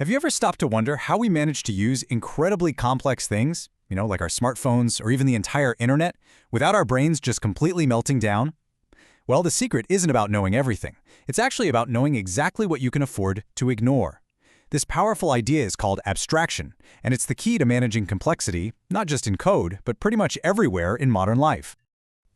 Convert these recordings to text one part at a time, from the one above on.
Have you ever stopped to wonder how we manage to use incredibly complex things, like our smartphones or even the entire internet, without our brains just completely melting down? Well, the secret isn't about knowing everything. It's actually about knowing exactly what you can afford to ignore. This powerful idea is called abstraction, and it's the key to managing complexity, not just in code, but pretty much everywhere in modern life.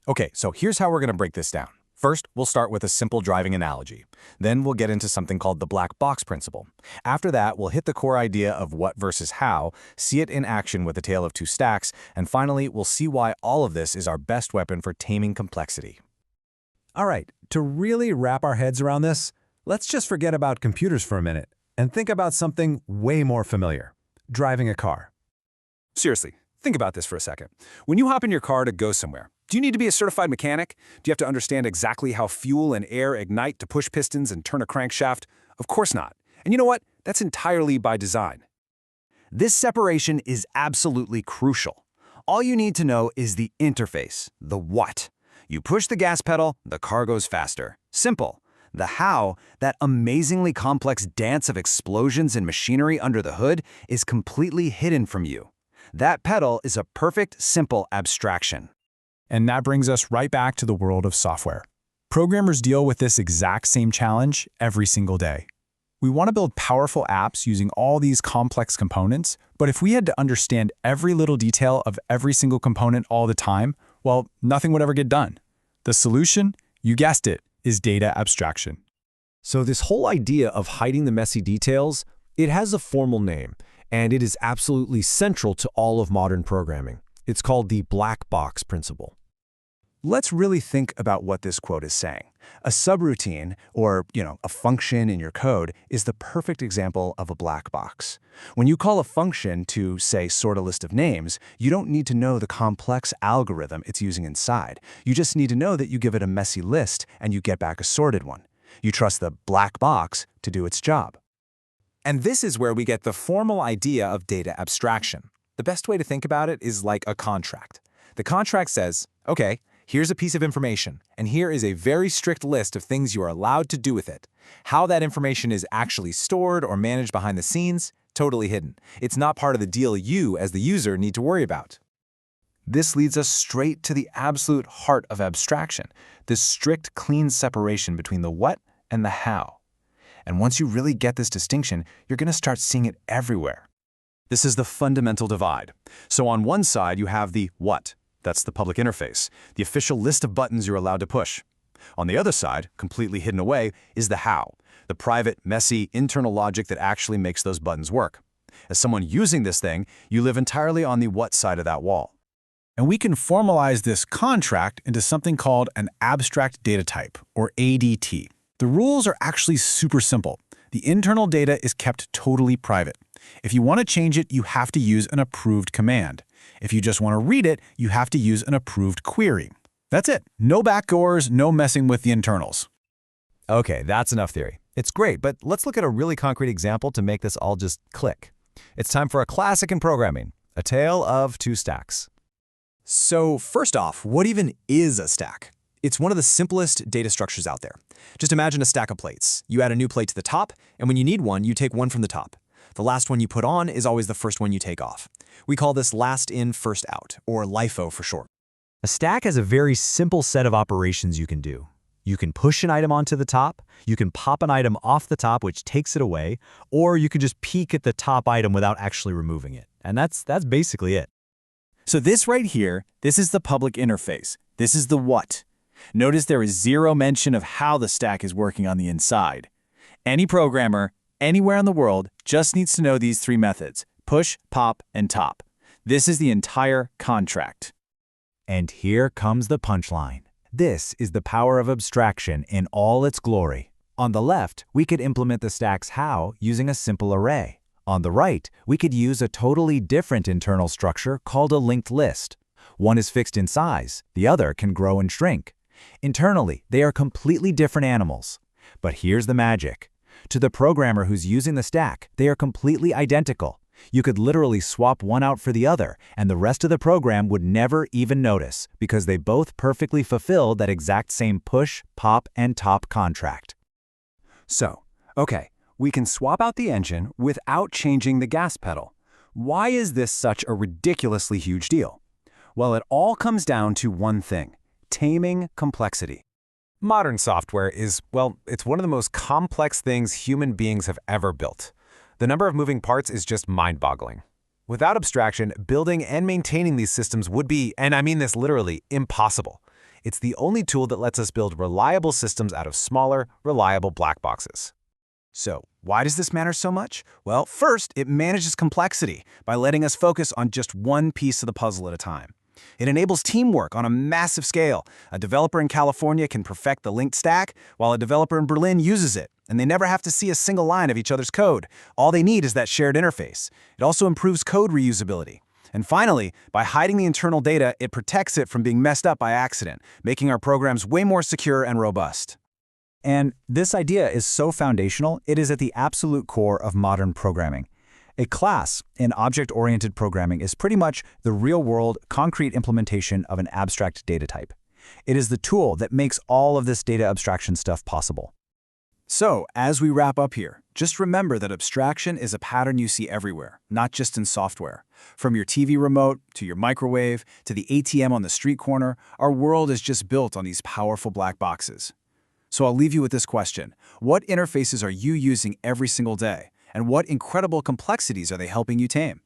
Okay, so here's how we're going to break this down. First, we'll start with a simple driving analogy. Then we'll get into something called the black box principle. After that, we'll hit the core idea of what versus how, see it in action with a tale of two stacks, and finally, we'll see why all of this is our best weapon for taming complexity. All right, to really wrap our heads around this, let's just forget about computers for a minute and think about something way more familiar: driving a car. Seriously, think about this for a second. When you hop in your car to go somewhere, do you need to be a certified mechanic? Do you have to understand exactly how fuel and air ignite to push pistons and turn a crankshaft? Of course not. And you know what? That's entirely by design. This separation is absolutely crucial. All you need to know is the interface, the what. You push the gas pedal, the car goes faster. Simple. The how, that amazingly complex dance of explosions and machinery under the hood, is completely hidden from you. That pedal is a perfect, simple abstraction. And that brings us right back to the world of software. Programmers deal with this exact same challenge every single day. We want to build powerful apps using all these complex components, but if we had to understand every little detail of every single component all the time, well, nothing would ever get done. The solution, you guessed it, is data abstraction. So this whole idea of hiding the messy details, it has a formal name, and it is absolutely central to all of modern programming. It's called the black box principle. Let's really think about what this quote is saying. A subroutine, or a function in your code, is the perfect example of a black box. When you call a function to, say, sort a list of names, you don't need to know the complex algorithm it's using inside. You just need to know that you give it a messy list and you get back a sorted one. You trust the black box to do its job. And this is where we get the formal idea of data abstraction. The best way to think about it is like a contract. The contract says, okay, here's a piece of information, and here is a very strict list of things you are allowed to do with it. How that information is actually stored or managed behind the scenes, totally hidden. It's not part of the deal you, as the user, need to worry about. This leads us straight to the absolute heart of abstraction, this strict, clean separation between the what and the how. And once you really get this distinction, you're going to start seeing it everywhere. This is the fundamental divide. So on one side, you have the what. That's the public interface, the official list of buttons you're allowed to push. On the other side, completely hidden away, is the how, the private, messy, internal logic that actually makes those buttons work. As someone using this thing, you live entirely on the what side of that wall. And we can formalize this contract into something called an abstract data type, or ADT. The rules are actually super simple. The internal data is kept totally private. If you want to change it, you have to use an approved command. If you just want to read it, you have to use an approved query. That's it. No backdoors, no messing with the internals. Okay, that's enough theory. It's great, but let's look at a really concrete example to make this all just click. It's time for a classic in programming, a tale of two stacks. So first off, what even is a stack? It's one of the simplest data structures out there. Just imagine a stack of plates. You add a new plate to the top, and when you need one, you take one from the top. The last one you put on is always the first one you take off. We call this last in, first out, or LIFO for short. A stack has a very simple set of operations you can do. You can push an item onto the top, you can pop an item off the top, which takes it away, or you can just peek at the top item without actually removing it. And that's basically it. So this right here, this is the public interface. This is the what. Notice there is zero mention of how the stack is working on the inside. Any programmer, anywhere in the world, just needs to know these three methods: push, pop, and top. This is the entire contract. And here comes the punchline. This is the power of abstraction in all its glory. On the left, we could implement the stack's how using a simple array. On the right, we could use a totally different internal structure called a linked list. One is fixed in size, the other can grow and shrink. Internally, they are completely different animals. But here's the magic. To the programmer who's using the stack, they are completely identical. You could literally swap one out for the other, and the rest of the program would never even notice because they both perfectly fulfill that exact same push, pop, and top contract. So, okay, we can swap out the engine without changing the gas pedal. Why is this such a ridiculously huge deal? Well, it all comes down to one thing: taming complexity. Modern software is, well, it's one of the most complex things human beings have ever built. The number of moving parts is just mind-boggling. Without abstraction, building and maintaining these systems would be, and I mean this literally, impossible. It's the only tool that lets us build reliable systems out of smaller, reliable black boxes. So, why does this matter so much? Well, first, it manages complexity by letting us focus on just one piece of the puzzle at a time. It enables teamwork on a massive scale. A developer in California can perfect the linked stack, while a developer in Berlin uses it, and they never have to see a single line of each other's code. All they need is that shared interface. It also improves code reusability. And finally, by hiding the internal data, it protects it from being messed up by accident, making our programs way more secure and robust. And this idea is so foundational, it is at the absolute core of modern programming. A class in object-oriented programming is pretty much the real-world, concrete implementation of an abstract data type. It is the tool that makes all of this data abstraction stuff possible. So, as we wrap up here, just remember that abstraction is a pattern you see everywhere, not just in software. From your TV remote, to your microwave, to the ATM on the street corner, our world is just built on these powerful black boxes. So I'll leave you with this question: what interfaces are you using every single day? And what incredible complexities are they helping you tame?